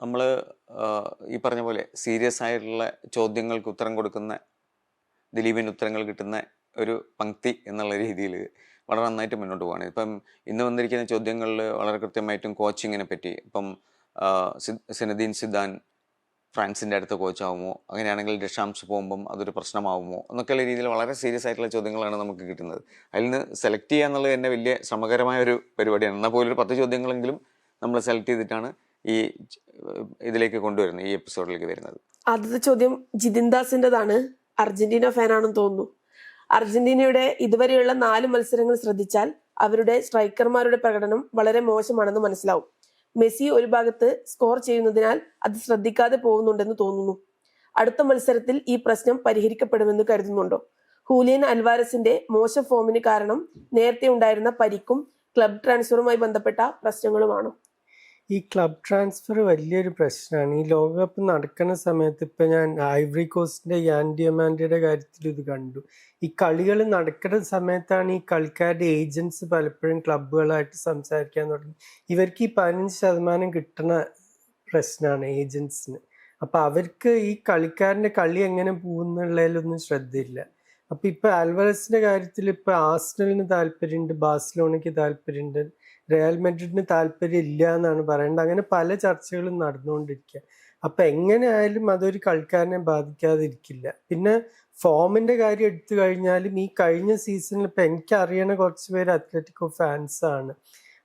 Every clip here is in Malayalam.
നമ്മൾ ഈ പറഞ്ഞ പോലെ സീരിയസ് ആയിട്ടുള്ള ചോദ്യങ്ങൾക്ക് ഉത്തരം കൊടുക്കുന്ന ദിലീപിന് ഉത്തരങ്ങൾ കിട്ടുന്ന ഒരു പങ്ക്തി എന്നുള്ള രീതിയിൽ വളരെ നന്നായിട്ട് മുന്നോട്ട് പോവാണ്. ഇപ്പം ഇന്ന് വന്നിരിക്കുന്ന ചോദ്യങ്ങളിൽ വളരെ കൃത്യമായിട്ടും കോച്ചിങ്ങിനെ പറ്റി, ഇപ്പം സിനദീൻ സിദാൻ ഫ്രാൻസിൻ്റെ അടുത്ത കോച്ചാവുമോ, അങ്ങനെയാണെങ്കിൽ ഡെഷാംസ് പോകുമ്പം അതൊരു പ്രശ്നമാവുമോ എന്നൊക്കെയുള്ള രീതിയിൽ വളരെ സീരിയസ് ആയിട്ടുള്ള ചോദ്യങ്ങളാണ് നമുക്ക് കിട്ടുന്നത്. അതിൽ നിന്ന് സെലക്ട് ചെയ്യുക എന്നുള്ളത് തന്നെ വലിയ ശ്രമകരമായ ഒരു പരിപാടിയാണ്. എന്നാൽ പോലും ഒരു 10 ചോദ്യങ്ങളെങ്കിലും നമ്മൾ സെലക്ട് ചെയ്തിട്ടാണ് ഈ ഇതിലേക്ക് കൊണ്ടുവരുന്നത്, ഈ എപ്പിസോഡിലേക്ക് വരുന്നത്. ആദ്യത്തെ ചോദ്യം ജിതിൻ ദാസിൻ്റെതാണ്. അർജന്റീന ഫാനാണെന്ന് തോന്നുന്നു. അർജന്റീനയുടെ ഇതുവരെയുള്ള 4 മത്സരങ്ങൾ ശ്രദ്ധിച്ചാൽ അവരുടെ സ്ട്രൈക്കർമാരുടെ പ്രകടനം വളരെ മോശമാണെന്ന് മനസ്സിലാവും. മെസ്സി ഒരു ഭാഗത്ത് സ്കോർ ചെയ്യുന്നതിനാൽ അത് ശ്രദ്ധിക്കാതെ പോകുന്നുണ്ടെന്ന് തോന്നുന്നു. അടുത്ത മത്സരത്തിൽ ഈ പ്രശ്നം പരിഹരിക്കപ്പെടുമെന്ന് കരുതുന്നുണ്ടോ? ഹൂലിയൻ അൽവാരസിന്റെ മോശം ഫോമിന് കാരണം നേരത്തെ ഉണ്ടായിരുന്ന പരിക്കും ക്ലബ് ട്രാൻസ്ഫറുമായി ബന്ധപ്പെട്ട പ്രശ്നങ്ങളുമാണോ? ഈ ക്ലബ് ട്രാൻസ്ഫർ വലിയൊരു പ്രശ്നമാണ്. ഈ ലോകകപ്പ് നടക്കുന്ന സമയത്ത് ഇപ്പം ഞാൻ ഐവറി കോസ്റ്റിൻ്റെ യാൻ ഡിയമാൻഡയുടെ കാര്യത്തിൽ ഇത് കണ്ടു. ഈ കളികൾ നടക്കുന്ന സമയത്താണ് ഈ കളിക്കാരുടെ ഏജൻസ് പലപ്പോഴും ക്ലബ്ബുകളായിട്ട് സംസാരിക്കാൻ തുടങ്ങി. ഇവർക്ക് ഈ 15% കിട്ടുന്ന പ്രശ്നമാണ് ഏജൻസിന്. അപ്പം അവർക്ക് ഈ കളിക്കാരൻ്റെ കളി എങ്ങനെ പോകുന്നുള്ളതിലൊന്നും ശ്രദ്ധയില്ല. അപ്പം ഇപ്പം ആൽവറസിൻ്റെ കാര്യത്തിൽ ഇപ്പം ആർസണലിന് താല്പര്യമുണ്ട്, ബാഴ്സലോണയ്ക്ക് താല്പര്യമുണ്ട്, റയൽ മാഡ്രിഡിന് താല്പര്യം ഇല്ല എന്നാണ് പറയേണ്ടത്. അങ്ങനെ പല ചർച്ചകളും നടന്നുകൊണ്ടിരിക്കുക. അപ്പം എങ്ങനെ ആയാലും അതൊരു കളിക്കാരനെ ബാധിക്കാതിരിക്കില്ല. പിന്നെ ഫോമിൻ്റെ കാര്യം എടുത്തു കഴിഞ്ഞാലും ഈ കഴിഞ്ഞ സീസണിൽ ഇപ്പം എനിക്കറിയണ കുറച്ച് പേര് അത്ലറ്റിക്കോ ഫാൻസാണ്.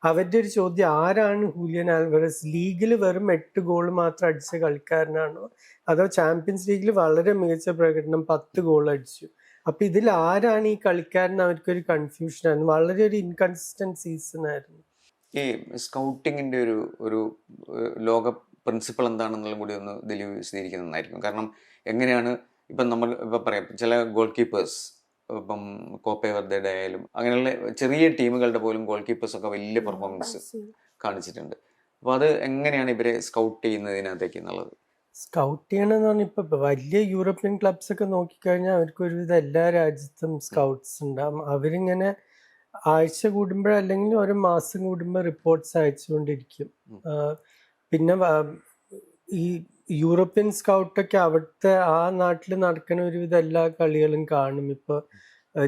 അവരുടെ ഒരു ചോദ്യം, ആരാണ് ഹൂലിയൻ ആൽവറസ്? ലീഗിൽ വെറും 8 ഗോൾ മാത്രം അടിച്ച കളിക്കാരനാണോ, അതോ ചാമ്പ്യൻസ് ലീഗിൽ വളരെ മികച്ച പ്രകടനം 10 ഗോൾ അടിച്ചു? അപ്പം ഇതിൽ ആരാണ് ഈ കളിക്കാരൻ? അവർക്കൊരു കൺഫ്യൂഷനായിരുന്നു. വളരെ ഒരു ഇൻകൺസിസ്റ്റന്റ് സീസൺ ആയിരുന്നു. ഈ സ്കൗട്ടിങ്ങിൻ്റെ ഒരു ലോക പ്രിൻസിപ്പൾ എന്താണെന്നുള്ള കൂടി ഒന്ന് ദിലീപ് വിശദീകരിക്കുന്നതായിരിക്കും. കാരണം എങ്ങനെയാണ് ഇപ്പം നമ്മൾ ഇപ്പം പറയാം, ചില ഗോൾ കീപ്പേഴ്സ് ഇപ്പം കോപ്പെ വെർദയുടെ ആയാലും അങ്ങനെയുള്ള ചെറിയ ടീമുകളുടെ പോലും ഗോൾ കീപ്പേഴ്സൊക്കെ വലിയ പെർഫോമൻസ് കാണിച്ചിട്ടുണ്ട്. അപ്പോൾ അത് എങ്ങനെയാണ് ഇവരെ സ്കൗട്ട് ചെയ്യുന്നതിനകത്തേക്ക് എന്നുള്ളത്? സ്കൗട്ട് ചെയ്യണമെന്ന് പറഞ്ഞാൽ ഇപ്പം വലിയ യൂറോപ്യൻ ക്ലബ്സ് ഒക്കെ നോക്കിക്കഴിഞ്ഞാൽ അവർക്ക് ഒരുവിധം എല്ലാ രാജ്യത്തും സ്കൗട്ട്സ് ഉണ്ടാകും. അവരിങ്ങനെ ആഴ്ച കൂടുമ്പോൾ അല്ലെങ്കിൽ ഓരോ മാസം കൂടുമ്പോൾ റിപ്പോർട്ട്സ് അയച്ചുകൊണ്ടിരിക്കും. പിന്നെ ഈ യൂറോപ്യൻ സ്കൗട്ടൊക്കെ അവിടുത്തെ ആ നാട്ടിൽ നടക്കുന്ന ഒരുവിധം എല്ലാ കളികളും കാണും. ഇപ്പോൾ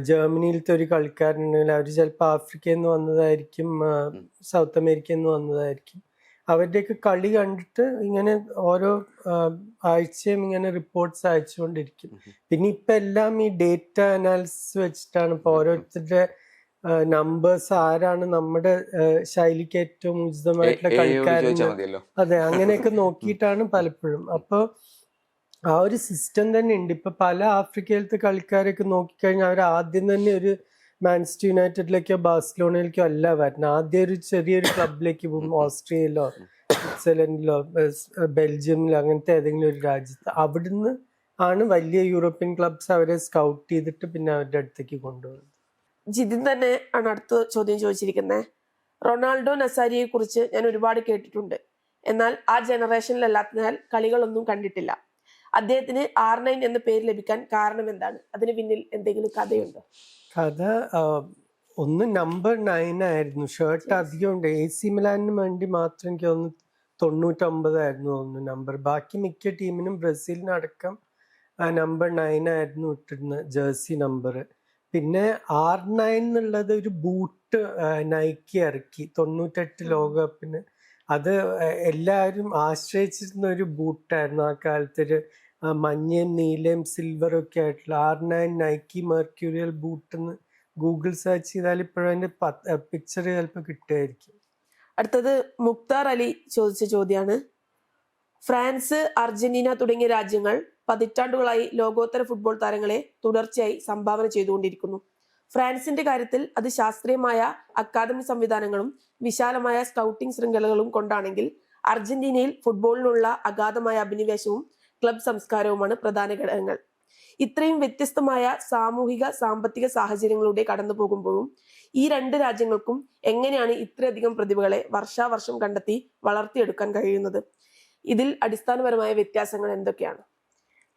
ജർമ്മനിയിലത്തെ ഒരു കളിക്കാരുണ്ടെങ്കിൽ അവർ ചിലപ്പോൾ ആഫ്രിക്കയിൽ നിന്ന് വന്നതായിരിക്കും, സൗത്ത് അമേരിക്കയിൽ നിന്ന് വന്നതായിരിക്കും. അവരുടെയൊക്കെ കളി കണ്ടിട്ട് ഇങ്ങനെ ഓരോ ആഴ്ചയും ഇങ്ങനെ റിപ്പോർട്ട്സ് അയച്ചുകൊണ്ടിരിക്കും. പിന്നെ ഇപ്പം എല്ലാം ഈ ഡേറ്റ അനാലിസിസ് വെച്ചിട്ടാണ്. ഇപ്പോൾ ഓരോരുത്തരുടെ നമ്പേഴ്സ്, ആരാണ് നമ്മുടെ ശൈലിക്ക് ഏറ്റവും ഉചിതമായിട്ടുള്ള കളിക്കാരൻ, അതെ, അങ്ങനെയൊക്കെ നോക്കിയിട്ടാണ് പലപ്പോഴും. അപ്പോൾ ആ ഒരു സിസ്റ്റം തന്നെ ഉണ്ട്. ഇപ്പൊ പല ആഫ്രിക്കയിലത്തെ കളിക്കാരൊക്കെ നോക്കിക്കഴിഞ്ഞാൽ അവർ ആദ്യം തന്നെ ഒരു മാൻചെസ്റ്റർ യുണൈറ്റഡിലേക്കോ ബാഴ്സലോണയിലേക്കോ അല്ല വരുന്നത്. ആദ്യം ഒരു ചെറിയൊരു ക്ലബിലേക്ക് പോകും, ഓസ്ട്രിയയിലോ സ്വിറ്റ്സർലൻഡിലോ ബെൽജിയമിലോ അങ്ങനത്തെ ഏതെങ്കിലും ഒരു രാജ്യത്ത്. അവിടുന്ന് ആണ് വലിയ യൂറോപ്യൻ ക്ലബ്സ് അവരെ സ്കൗട്ട് ചെയ്തിട്ട് പിന്നെ അവരുടെ അടുത്തേക്ക് കൊണ്ടുപോകുന്നത്. ജിതിൻ തന്നെ ആണ് അടുത്ത ചോദ്യം ചോദിച്ചിരിക്കുന്നത്. റൊണാൾഡോ നസാരിയെ കുറിച്ച് ഞാൻ ഒരുപാട് കേട്ടിട്ടുണ്ട്, എന്നാൽ ആ ജനറേഷനിലല്ലാത്തതിനാൽ കളികളൊന്നും കണ്ടിട്ടില്ല. അദ്ദേഹത്തിന് R9 എന്ന പേര് ലഭിക്കാൻ കാരണം എന്താണ്? അതിന് പിന്നിൽ എന്തെങ്കിലും കഥയുണ്ടോ? കഥ ഒന്ന് നമ്പർ 9 ആയിരുന്നു. ഷർട്ട് അധികം ഉണ്ട്. AC മിലാനിന് വേണ്ടി മാത്രം എനിക്ക് തോന്നുന്നു 99 ആയിരുന്നു തോന്നുന്നു നമ്പർ. ബാക്കി മിക്ക ടീമിനും ബ്രസീലിനടക്കം നമ്പർ 9 ആയിരുന്നു ഇട്ടിരുന്ന ജേഴ്സി നമ്പർ. പിന്നെ R9 എന്നുള്ളത് ഒരു ബൂട്ട് നൈക്കി ഇറക്കി 98 ലോകകപ്പിന്. അത് എല്ലാവരും ആശ്രയിച്ചിരുന്ന ഒരു ബൂട്ടായിരുന്നു ആ കാലത്തൊരു മഞ്ഞയും നീലയും സിൽവറും ഒക്കെ ആയിട്ടുള്ള R9 നൈക്കി മെർക്യൂറിയൽ ബൂട്ടെന്ന് ഗൂഗിൾ സെർച്ച് ചെയ്താൽ ഇപ്പോഴും അതിന്റെ പിക്ചർ ചിലപ്പോൾ കിട്ടുമായിരിക്കും. അടുത്തത് മുക്താർ അലി ചോദിച്ച ചോദ്യമാണ്. ഫ്രാൻസ്, അർജന്റീന തുടങ്ങിയ രാജ്യങ്ങൾ പതിറ്റാണ്ടുകളായി ലോകോത്തര ഫുട്ബോൾ താരങ്ങളെ തുടർച്ചയായി സംഭാവന ചെയ്തുകൊണ്ടിരിക്കുന്നു. ഫ്രാൻസിന്റെ കാര്യത്തിൽ അത് ശാസ്ത്രീയമായ അക്കാദമി സംവിധാനങ്ങളും വിശാലമായ സ്കൗട്ടിംഗ് ശൃംഖലകളും കൊണ്ടാണെങ്കിൽ, അർജന്റീനയിൽ ഫുട്ബോളിനുള്ള അഗാധമായ അഭിനിവേശവും ക്ലബ് സംസ്കാരവുമാണ് പ്രധാന ഘടകങ്ങൾ. ഇത്രയും വ്യത്യസ്തമായ സാമൂഹിക സാമ്പത്തിക സാഹചര്യങ്ങളിലൂടെ കടന്നു പോകുമ്പോഴും ഈ 2 രാജ്യങ്ങൾക്കും എങ്ങനെയാണ് ഇത്രയധികം പ്രതിഭകളെ വർഷാവർഷം കണ്ടെത്തി വളർത്തിയെടുക്കാൻ കഴിയുന്നത്? ഇതിൽ അടിസ്ഥാനപരമായ വ്യത്യാസങ്ങൾ എന്തൊക്കെയാണ്?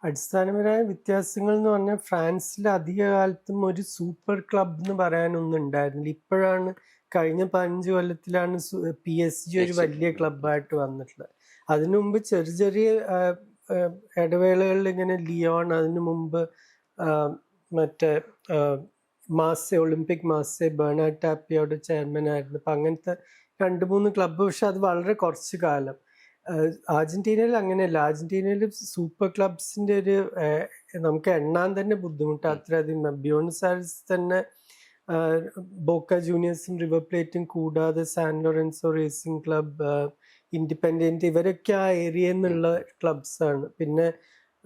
അടിസ്ഥാനപരമായ വ്യത്യാസങ്ങൾ എന്ന് പറഞ്ഞാൽ ഫ്രാൻസിൽ അധിക കാലത്തും ഒരു സൂപ്പർ ക്ലബ് എന്ന് പറയാനൊന്നും ഉണ്ടായിരുന്നില്ല. ഇപ്പോഴാണ് കഴിഞ്ഞ 15 കൊല്ലത്തിലാണ് PSG ഒരു വലിയ ക്ലബ്ബായിട്ട് വന്നിട്ടുള്ളത്. അതിനു മുമ്പ് ചെറിയ ചെറിയ ഇടവേളകളിൽ ഇങ്ങനെ ലിയോൺ, അതിനു മുമ്പ് മറ്റേ മാസെ, ഒളിമ്പിക് മാസെ ബെർണാഡ് ടാപ്പിയോട് ചെയർമാൻ ആയിരുന്നു. അപ്പം അങ്ങനത്തെ 2-3 ക്ലബ്ബ്. പക്ഷെ അത് വളരെ കുറച്ച് കാലം. അർജന്റീനയിൽ അങ്ങനെയല്ല. അർജന്റീനയിൽ സൂപ്പർ ക്ലബ്സിന്റെ ഒരു നമുക്ക് എണ്ണാൻ തന്നെ ബുദ്ധിമുട്ട്, അത്രയധികം. ബ്യൂണസ് ആയർസ് തന്നെ ബോക്ക ജൂനിയേഴ്സും റിവർ പ്ലേറ്റും കൂടാതെ San Lorenzo Racing Club, Independent, ഇവരൊക്കെ ആ ഏരിയയിൽ നിന്നുള്ള ക്ലബ്സ് ആണ്. പിന്നെ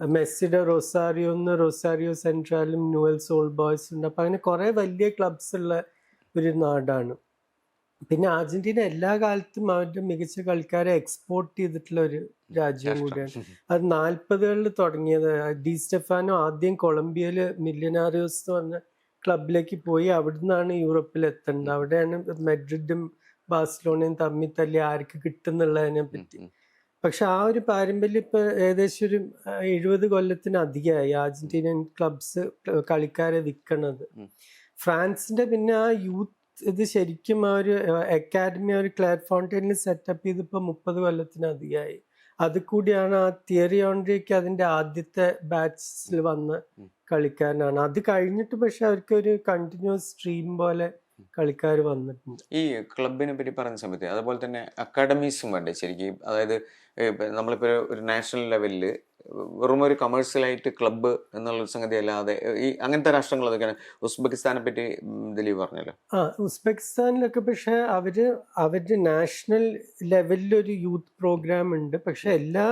മെസ്സിയുടെ റൊസാരിയോ സെൻട്രാലും ന്യൂവൽസ് ഓൾഡ് ബോയ്സ് ഉണ്ട്. അപ്പം അങ്ങനെ കുറേ വലിയ ക്ലബ്സ് ഉള്ള ഒരു നാടാണ്. പിന്നെ അർജന്റീന എല്ലാ കാലത്തും അവരുടെ മികച്ച കളിക്കാരെ എക്സ്പോർട്ട് ചെയ്തിട്ടുള്ള ഒരു രാജ്യം കൂടിയാണ്. അത് 40കളിൽ തുടങ്ങിയത്. ഡി സ്റ്റെഫാനോ ആദ്യം കൊളംബിയയിൽ മില്യനാരിയോസ് എന്ന് പറഞ്ഞ ക്ലബിലേക്ക് പോയി അവിടുന്നാണ് യൂറോപ്പിൽ എത്തേണ്ടത്. അവിടെയാണ് മെഡ്രിഡും ബാഴ്സലോണയും തമ്മിൽ തല്ലി ആർക്ക് കിട്ടുന്നുള്ളതിനെ പറ്റി. പക്ഷെ ആ ഒരു പാരമ്പര്യം ഇപ്പൊ ഏകദേശം ഒരു 70 കൊല്ലത്തിനധികമായി അർജന്റീനൻ ക്ലബ്സ് കളിക്കാരെ വിൽക്കണത്. ഫ്രാൻസിന്റെ പിന്നെ ആ യൂത്ത് ഇത് ശരിക്കും ആ ഒരു അക്കാഡമി, ഒരു ക്ലെയർ ഫൗണ്ടൈനിൽ സെറ്റപ്പ് ചെയ്തിപ്പോൾ 30 കൊല്ലത്തിനധികമായി. അത് കൂടിയാണ് ആ തിയറി ഓൺറിയൊക്കെ അതിന്റെ ആദ്യത്തെ ബാച്ചിൽ വന്ന കളിക്കാരനാണ്. അത് കഴിഞ്ഞിട്ട് പക്ഷെ അവർക്ക് ഒരു കണ്ടിന്യൂസ് സ്ട്രീം പോലെ കളിക്കാർ വന്നിട്ടുണ്ട്. ഈ ക്ലബിനെ പറ്റി പറഞ്ഞ സമയത്ത് അതുപോലെ തന്നെ അക്കാഡമീസും വേണ്ടേ ശരിക്കും? അതായത് നമ്മളിപ്പോൾ ഒരു നാഷണൽ ലെവലിൽ വെറും ഒരു കമേഴ്സ്യലായിട്ട് ക്ലബ്ബ് എന്നുള്ളൊരു സംഗതി അല്ലാതെ ഈ അങ്ങനത്തെ രാഷ്ട്രങ്ങൾ അതൊക്കെയാണ്. ഉസ്ബെക്കിസ്ഥാനെ പറ്റി ദിലീപ് പറഞ്ഞല്ലോ. ഉസ്ബെക്കിസ്ഥാനിലൊക്കെ പക്ഷെ അവരുടെ നാഷണൽ ലെവലിലൊരു യൂത്ത് പ്രോഗ്രാം ഉണ്ട്. പക്ഷെ എല്ലാ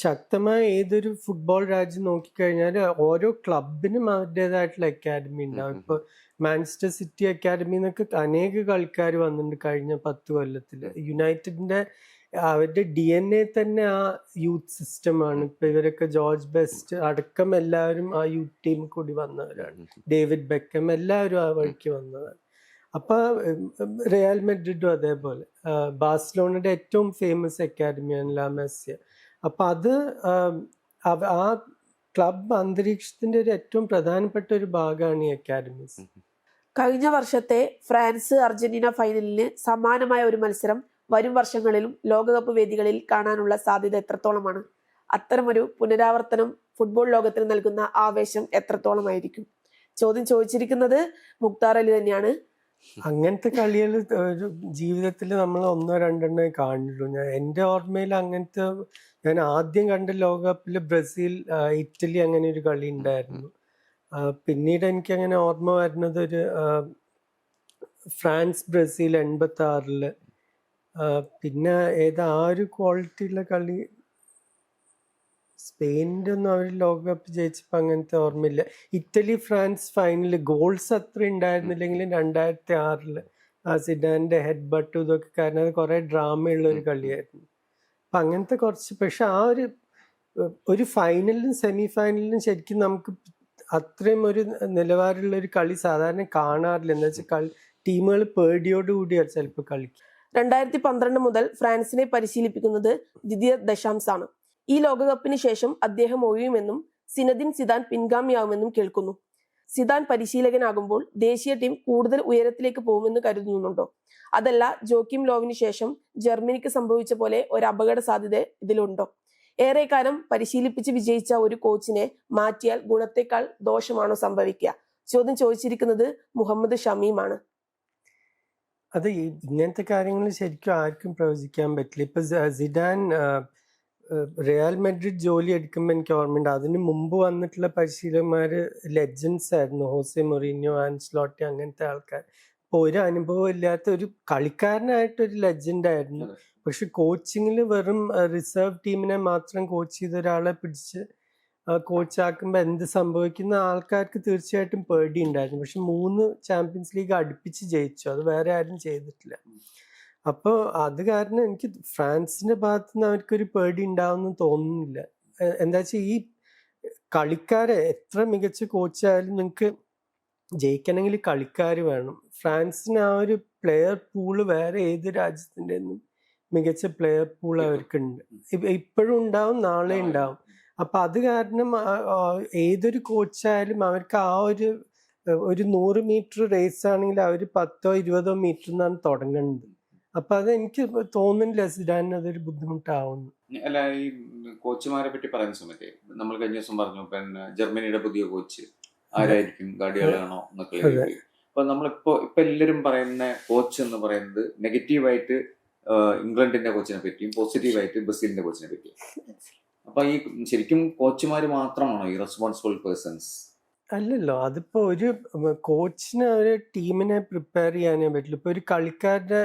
ശക്തമായ ഏതൊരു ഫുട്ബോൾ രാജ്യം നോക്കിക്കഴിഞ്ഞാൽ ഓരോ ക്ലബിനും അവരുടേതായിട്ടുള്ള അക്കാഡമി ഉണ്ടാവും. ഇപ്പൊ മാഞ്ചസ്റ്റർ സിറ്റി അക്കാഡമി എന്നൊക്കെ അനേക കളിക്കാർ വന്നിട്ടുണ്ട് കഴിഞ്ഞ 10 കൊല്ലത്തിൽ. യുണൈറ്റഡിന്റെ അവരുടെ DNA തന്നെ ആ യൂത്ത് സിസ്റ്റമാണ്. ഇപ്പൊ ഇവരൊക്കെ ജോർജ് ബെസ്റ്റ് അടക്കം എല്ലാവരും ആ യൂത്ത് ടീം കൂടി വന്നവരാണ്. ഡേവിഡ് ബെക്കം എല്ലാവരും ആ വഴിക്ക് വന്നതാണ്. അപ്പൊ റിയൽ മെഡ്രിഡും അതേപോലെ. ബാഴ്സലോണയുടെ ഏറ്റവും ഫേമസ് അക്കാഡമിയാണ് ലാ മെസിയ. അപ്പൊ അത് ആ ക്ലബ് അന്തരീക്ഷത്തിന്റെ ഒരു ഏറ്റവും പ്രധാനപ്പെട്ട ഒരു ഭാഗമാണ് ഈ അക്കാഡമീസ്. കഴിഞ്ഞ വർഷത്തെ ഫ്രാൻസ് അർജന്റീന ഫൈനലിന് സമാനമായ ഒരു മത്സരം വരും വർഷങ്ങളിലും ലോകകപ്പ് വേദികളിൽ കാണാനുള്ള സാധ്യത എത്രത്തോളമാണ്? അത്തരമൊരു പുനരാവർത്തനം ഫുട്ബോൾ ലോകത്തിന് നൽകുന്ന ആവേശം എത്രത്തോളമായിരിക്കും? ചോദ്യം ചോദിച്ചിരിക്കുന്നത് മുക്താർ അലി തന്നെയാണ്. അങ്ങനത്തെ കളികൾ ജീവിതത്തിൽ നമ്മൾ 1-2 കാണുള്ളൂ. എൻ്റെ ഓർമ്മയിൽ അങ്ങനത്തെ ഞാൻ ആദ്യം കണ്ട ലോകകപ്പിൽ ബ്രസീൽ ഇറ്റലി അങ്ങനെ ഒരു കളി ഉണ്ടായിരുന്നു. പിന്നീട് എനിക്ക് അങ്ങനെ ഓർമ്മ വരുന്നത് ഒരു ഫ്രാൻസ് ബ്രസീൽ 86-ല്. പിന്നെ ആ ഒരു ക്വാളിറ്റിയുള്ള കളി സ്പെയിനിൻ്റെ ഒന്നും അവർ ലോകകപ്പ് ജയിച്ചപ്പോൾ അങ്ങനത്തെ ഓർമ്മയില്ല. ഇറ്റലി ഫ്രാൻസ് ഫൈനല് ഗോൾസ് അത്ര ഉണ്ടായിരുന്നില്ലെങ്കിലും 2006-ല് സിഡാന്റെ ഹെഡ് ബട്ടും ഇതൊക്കെ കാരണം അത് കുറെ ഡ്രാമയുള്ള ഒരു കളിയായിരുന്നു. അപ്പം അങ്ങനത്തെ കുറച്ച്. പക്ഷെ ആ ഒരു ഫൈനലിലും സെമി ഫൈനലിലും ശരിക്കും നമുക്ക് അത്രയും ഒരു നിലവാരമുള്ള ഒരു കളി സാധാരണ കാണാറില്ല. എന്താ വെച്ചാൽ ടീമുകൾ പേടിയോടുകൂടിയാണ് ചിലപ്പോൾ കളിക്കും. 2012 മുതൽ ഫ്രാൻസിനെ പരിശീലിപ്പിക്കുന്നത് ദിദിയർ ദശാംസ് ആണ്. ഈ ലോകകപ്പിന് ശേഷം അദ്ദേഹം ഒഴിയുമെന്നും സിനദിൻ സിദാൻ പിൻഗാമിയാവുമെന്നും കേൾക്കുന്നു. സിദാൻ പരിശീലകനാകുമ്പോൾ ദേശീയ ടീം കൂടുതൽ ഉയരത്തിലേക്ക് പോകുമെന്ന് കരുതുന്നുണ്ടോ? അതല്ല ജോക്കിം ലോവിന് ശേഷം ജർമ്മനിക്ക് സംഭവിച്ച പോലെ ഒരു അപകട സാധ്യത ഇതിലുണ്ടോ? ഏറെക്കാലം പരിശീലിപ്പിച്ച് വിജയിച്ച ഒരു കോച്ചിനെ മാറ്റിയാൽ ഗുണത്തെക്കാൾ ദോഷമാണോ സംഭവിക്കുക? ചോദ്യം ചോദിച്ചിരിക്കുന്നത് മുഹമ്മദ് ഷമീമാണ്. അത് ഇങ്ങനത്തെ കാര്യങ്ങൾ ശരിക്കും ആർക്കും പ്രവചിക്കാൻ പറ്റില്ല. ഇപ്പൊ സിഡാൻ റിയൽ മെഡ്രിഡ് ജോലി എടുക്കുമ്പോൾ എനിക്ക് ഓർമ്മയുണ്ട് അതിന് മുമ്പ് വന്നിട്ടുള്ള പരിശീലകന്മാര് ലെജൻഡ്സ് ആയിരുന്നു. ഹോസെ മൊറീനിയോ, ആൻസ്ലോട്ടി, അങ്ങനത്തെ ആൾക്കാർ. ഇപ്പൊ ഒരു അനുഭവം ഇല്ലാത്ത ഒരു കളിക്കാരനായിട്ടൊരു ലെജൻഡ് ആയിരുന്നു. പക്ഷെ കോച്ചിങ്ങിൽ വെറും റിസർവ് ടീമിനെ മാത്രം കോച്ച് ചെയ്ത ഒരാളെ പിടിച്ച് കോച്ചാക്കുമ്പോൾ എന്ത് സംഭവിക്കുന്ന ആൾക്കാർക്ക് തീർച്ചയായിട്ടും പേടി ഉണ്ടായിരുന്നു. പക്ഷെ 3 ചാമ്പ്യൻസ് ലീഗ് അടുപ്പിച്ച് ജയിച്ചു. അത് വേറെ ആരും ചെയ്തിട്ടില്ല. അപ്പോൾ അത് കാരണം എനിക്ക് ഫ്രാൻസിന്റെ ഭാഗത്തു നിന്ന് അവർക്കൊരു പേടി ഉണ്ടാവുമെന്ന് തോന്നുന്നില്ല. എന്താ വെച്ചാൽ ഈ കളിക്കാരെ എത്ര മികച്ച കോച്ചായാലും നിങ്ങൾക്ക് ജയിക്കണമെങ്കിൽ കളിക്കാർ വേണം. ഫ്രാൻസിന് ആ ഒരു പ്ലെയർ പൂള് വേറെ ഏത് രാജ്യത്തിൻ്റെ ഒന്നും മികച്ച പ്ലെയർ പൂൾ അവർക്കുണ്ട്. ഇപ്പോഴും ഉണ്ടാവും, നാളെ ഉണ്ടാവും. അപ്പൊ അത് കാരണം ഏതൊരു കോച്ചായാലും അവർക്ക് ആ ഒരു 100 മീറ്റർ റേസ് ആണെങ്കിൽ അവർ 10-20 മീറ്റർ നിന്നാണ് തുടങ്ങുന്നത്. അപ്പൊ അത് എനിക്ക് തോന്നുന്നില്ല സിഡാനിന് അതൊരു ബുദ്ധിമുട്ടാവുന്നു. അല്ല, ഈ കോച്ചുമാരെ പറ്റി പറയുന്ന സമയത്ത് നമ്മൾ കഴിഞ്ഞ ദിവസം പറഞ്ഞു പിന്നെ ജർമ്മനിയുടെ പുതിയ കോച്ച് ആരായിരിക്കും, ഗാർഡിയോളാണോ എന്നൊക്കെ. അപ്പൊ നമ്മളിപ്പോ എല്ലാവരും പറയുന്ന കോച്ച് എന്ന് പറയുന്നത് നെഗറ്റീവായിട്ട് ഇംഗ്ലണ്ടിന്റെ കോച്ചിനെ പറ്റിയും പോസിറ്റീവായിട്ട് ബ്രസീലിന്റെ കോച്ചിനെ പറ്റിയും. അപ്പൊ ഈ ശരിക്കും കോച്ചുമാര് മാത്രമാണോ ഈ റെസ്പോൺസിബിൾ പേഴ്സൺസ്? അല്ലല്ലോ, അതിപ്പോ ഒരു കോച്ചിന് ഒരു ടീമിനെ പ്രിപ്പയർ ചെയ്യാനേ പറ്റില്ല. ഇപ്പൊ ഒരു കളിക്കാരുടെ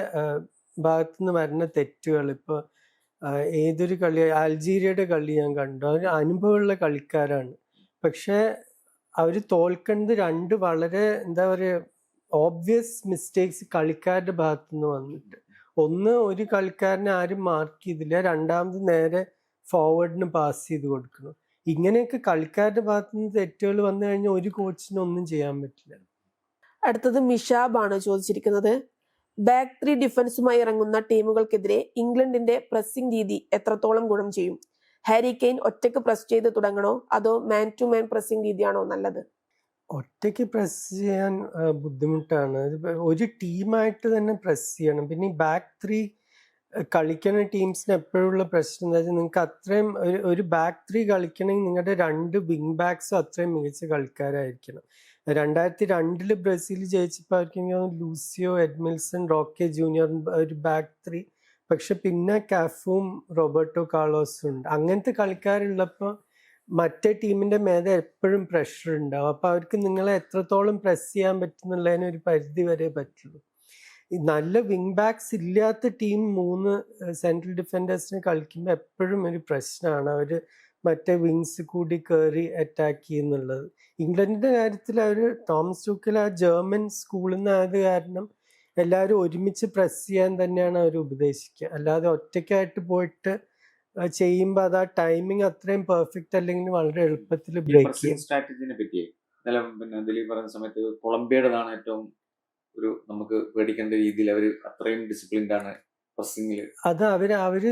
ഭാഗത്തുനിന്ന് വരുന്ന തെറ്റുകൾ, ഇപ്പൊ ഏതൊരു കളി, അൾജീരിയയുടെ കളി ഞാൻ കണ്ടു, അവർ അനുഭവമുള്ള കളിക്കാരാണ്, പക്ഷെ അവർ തോൽക്കുന്നത് രണ്ട് വളരെ എന്താ പറയുക ഓബ്വിയസ് മിസ്റ്റേക്സ് കളിക്കാരുടെ ഭാഗത്തുനിന്ന് വന്നിട്ട്. ഒന്ന്, ഒരു കളിക്കാരനെ ആരും മാർക്ക് ചെയ്തില്ല, രണ്ടാമത് നേരെ ഫോർവേഡിന് പാസ് ചെയ്ത് കൊടുക്കണം. ഇങ്ങനെയൊക്കെ കളിക്കാരുടെ ഭാഗത്തുനിന്ന് തെറ്റുകൾ വന്നു കഴിഞ്ഞാൽ ഒരു കോച്ചിനും ഒന്നും ചെയ്യാൻ പറ്റില്ല. അടുത്തത് മിഷാബ് ആണ് ചോദിച്ചിരിക്കുന്നത്. ബാക്ക് 3 ഡിഫൻസുമായി ഇറങ്ങുന്ന ടീമുകൾക്കെതിരെ ഇംഗ്ലണ്ടിന്റെ പ്രസ്സിംഗ് രീതി എത്രത്തോളം ഗുണം ചെയ്യും? ഹാരി കെയ്ൻ ഒറ്റയ്ക്ക് പ്രസ് ചെയ്ത് തുടങ്ങണോ അതോ മാൻ ടു മാൻ പ്രസ്സിംഗ് രീതിയാണോ നല്ലത്? ഒറ്റയ്ക്ക് പ്രസ് ചെയ്യാൻ ബുദ്ധിമുട്ടാണ്. ഒരു ടീമായിട്ട് തന്നെ പ്രസ് ചെയ്യണം. പിന്നെ ഈ ബാക്ക് 3 കളിക്കുന്ന ടീംസിന് എപ്പോഴുള്ള പ്രശ്നം എന്താ വെച്ചാൽ, നിങ്ങൾക്ക് അത്രയും ഒരു ബാക്ക് 3 കളിക്കണമെങ്കിൽ നിങ്ങളുടെ 2 വിങ് ബാക്സും അത്രയും മികച്ച കളിക്കാരായിരിക്കണം. 2002 ബ്രസീൽ ജയിച്ചപ്പോൾ അവർക്ക് ലൂസിയോ, എഡ്മിൽസൺ, റോക്കെ ജൂനിയർ ഒരു ബാക്ക് 3, പക്ഷെ പിന്നെ കാഫും റോബർട്ടോ കാർലോസും ഉണ്ട്. അങ്ങനത്തെ കളിക്കാരുള്ളപ്പോൾ മറ്റേ ടീമിന്റെ മേലെ എപ്പോഴും പ്രഷർ ഉണ്ടാവും. അപ്പൊ അവർക്ക് നിങ്ങളെ എത്രത്തോളം പ്രസ് ചെയ്യാൻ പറ്റുന്നുള്ളതിന് ഒരു പരിധി വരെ പറ്റുള്ളൂ. ഈ നല്ല വിങ് ബാക്സ് ഇല്ലാത്ത ടീം 3 സെൻട്രൽ ഡിഫൻഡേഴ്സിനെ കളിക്കുമ്പോൾ എപ്പോഴും ഒരു പ്രശ്നമാണ്, അവര് മറ്റേ വിങ്സ് കൂടി കയറി അറ്റാക്ക് ചെയ്യുന്നുള്ളത്. ഇംഗ്ലണ്ടിന്റെ കാര്യത്തിൽ അവർ തോമസ് ടൂക്കൽ ആ ജർമ്മൻ സ്കൂളിൽ നിന്നായത് കാരണം എല്ലാവരും ഒരുമിച്ച് പ്രസ് ചെയ്യാൻ തന്നെയാണ് അവർ ഉപദേശിക്കുക. അല്ലാതെ ഒറ്റയ്ക്കായിട്ട് പോയിട്ട് ചെയ്യുമ്പോൾ അത് ആ ടൈമിങ് അത്രയും പെർഫെക്റ്റ് അല്ലെങ്കിൽ വളരെ എളുപ്പത്തിൽ ബ്രേക്ക് ചെയ്യും. സ്ട്രാറ്റജിനെ പറ്റി പിന്നെ ദിലീപ് പറയുന്ന സമയത്ത് കൊളംബിയയുടേതാണ് ഏറ്റവും ഒരു നമുക്ക് പേടിക്കേണ്ട രീതിയിൽ അവർ അത്രയും ഡിസിപ്ലിൻഡ് ആണ് പ്രസ്സിംഗില്. അത് അവര്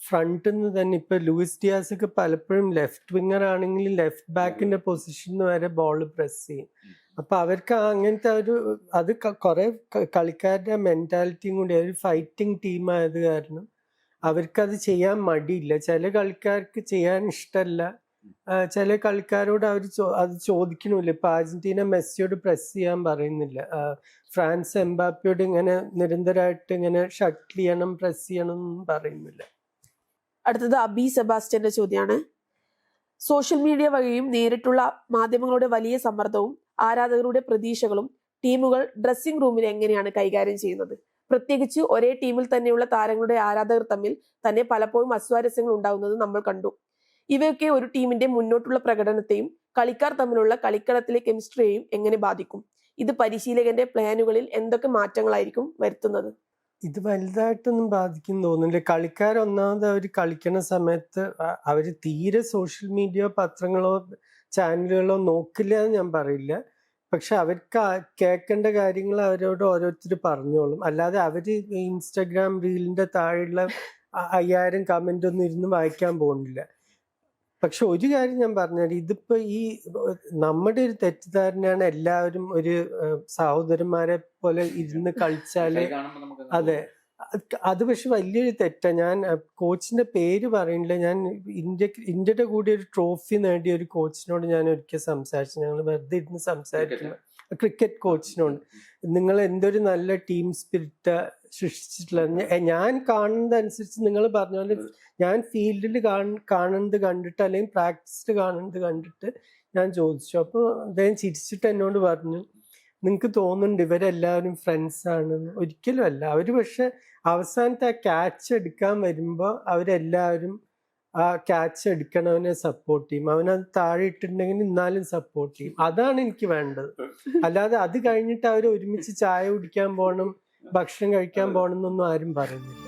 ഫ്രണ്ടിൽ നിന്ന് തന്നെ ഇപ്പൊ ലൂയിസ് ഡിയാസ് ഒക്കെ പലപ്പോഴും ലെഫ്റ്റ് വിങ്ങർ ആണെങ്കിൽ ലെഫ്റ്റ് ബാക്കിന്റെ പൊസിഷനിൽ വരെ ബോൾ പ്രസ് ചെയ്യും. അപ്പൊ അവർക്ക് അങ്ങനത്തെ അത് കുറെ കളിക്കാരുടെ മെന്റാലിറ്റിയും കൂടി, ഒരു ഫൈറ്റിംഗ് ടീം ആയത് കാരണം അവർക്കത് ചെയ്യാൻ മടിയില്ല. ചില കളിക്കാർക്ക് ചെയ്യാൻ ഇഷ്ടമല്ല, ചില കളിക്കാരോട് അത് ചോദിക്കണില്ല. ഇപ്പൊ അർജന്റീന മെസ്സിയോട് പ്രസ് ചെയ്യാൻ പറയുന്നില്ല, ഫ്രാൻസ് എംബാപ്പയോട് ഇങ്ങനെ നിരന്തരമായിട്ട് ഇങ്ങനെ ഷട്ടിൽ ചെയ്യണം, പ്രസ് ചെയ്യണം എന്നും പറയുന്നില്ല. അടുത്തത് അബി സെബാസ്റ്റ്യന്റെ ചോദ്യമാണ്. സോഷ്യൽ മീഡിയ വഴിയും നേരിട്ടുള്ള മാധ്യമങ്ങളുടെ വലിയ സമ്മർദ്ദവും ആരാധകരുടെ പ്രതീക്ഷകളും ടീമുകൾ ഡ്രസ്സിംഗ് റൂമിൽ എങ്ങനെയാണ് കൈകാര്യം ചെയ്യുന്നത്? പ്രത്യേകിച്ച് ഒരേ ടീമിൽ തന്നെയുള്ള താരങ്ങളുടെ ആരാധകർ തമ്മിൽ തന്നെ പലപ്പോഴും അസ്വാരസ്യങ്ങൾ ഉണ്ടാകുന്നത് നമ്മൾ കണ്ടു. ഇവയൊക്കെ ഒരു ടീമിന്റെ മുന്നോട്ടുള്ള പ്രകടനത്തെയും കളിക്കാർ തമ്മിലുള്ള കളിക്കളത്തിലെ കെമിസ്ട്രിയെയും എങ്ങനെ ബാധിക്കും? ഇത് പരിശീലകന്റെ പ്ലാനുകളിൽ എന്തൊക്കെ മാറ്റങ്ങളായിരിക്കും വരുത്തുന്നത്? ഇത് വലുതായിട്ടൊന്നും ബാധിക്കും തോന്നുന്നില്ല. കളിക്കാർ ഒന്നാമത് അവർ കളിക്കുന്ന സമയത്ത് അവർ തീരെ സോഷ്യൽ മീഡിയ, പത്രങ്ങളോ ചാനലുകളോ നോക്കില്ല എന്ന് ഞാൻ പറയില്ല. പക്ഷെ അവർക്ക് കേൾക്കേണ്ട കാര്യങ്ങൾ അവരോട് ഓരോരുത്തർ പറഞ്ഞോളും. അല്ലാതെ അവര് ഇൻസ്റ്റാഗ്രാം റീലിന്റെ താഴെയുള്ള 5000 കമന്റ് ഒന്നും ഇരുന്ന് വായിക്കാൻ പോകുന്നില്ല. പക്ഷെ ഒരു കാര്യം ഞാൻ പറഞ്ഞാൽ, ഇതിപ്പോ ഈ നമ്മുടെ ഒരു തെറ്റിദ്ധാരണയാണ് എല്ലാവരും ഒരു സഹോദരന്മാരെ പോലെ ഇരുന്ന് കളിച്ചാല്. അതെ, അത് പക്ഷെ വലിയൊരു തെറ്റാണ്. ഞാൻ കോച്ചിന്റെ പേര് പറയുന്നില്ല. ഞാൻ ഇന്ത്യയുടെ കൂടി ഒരു ട്രോഫി നേടിയ ഒരു കോച്ചിനോട് ഞാൻ ഒരിക്കൽ സംസാരിച്ചു. ഞങ്ങൾ വെറുതെ ഇരുന്ന് സംസാരിക്കുന്നു, ക്രിക്കറ്റ് കോച്ചിനോട്, നിങ്ങൾ എന്തൊരു നല്ല ടീം സ്പിരിറ്റ് സൃഷ്ടിച്ചിട്ടുള്ള. ഞാൻ കാണുന്നതനുസരിച്ച് നിങ്ങൾ പറഞ്ഞ പോലെ ഞാൻ ഫീൽഡിൽ കാണുന്നത് കണ്ടിട്ട് അല്ലെങ്കിൽ പ്രാക്ടീസിൽ കാണുന്നത് കണ്ടിട്ട് ഞാൻ ചോദിച്ചു. അപ്പോൾ അദ്ദേഹം ചിരിച്ചിട്ട് എന്നോട് പറഞ്ഞു, നിങ്ങൾക്ക് തോന്നുന്നുണ്ട് ഇവരെല്ലാവരും ഫ്രണ്ട്സ് ആണെന്ന്. ഒരിക്കലും അല്ല. അവര് പക്ഷെ അവസാനത്തെ ആ ക്യാച്ച് എടുക്കാൻ വരുമ്പോൾ അവരെല്ലാവരും ആ ക്യാച്ച് എടുക്കണവനെ സപ്പോർട്ട് ചെയ്യും. അവനത് താഴെ ഇട്ടിട്ടുണ്ടെങ്കിൽ എന്നാലും സപ്പോർട്ട് ചെയ്യും. അതാണ് എനിക്ക് വേണ്ടത്. അല്ലാതെ അത് കഴിഞ്ഞിട്ട് അവർ ഒരുമിച്ച് ചായ കുടിക്കാൻ പോകണം, ഭക്ഷണം കഴിക്കാൻ പോകണം എന്നൊന്നും ആരും പറയുന്നില്ല.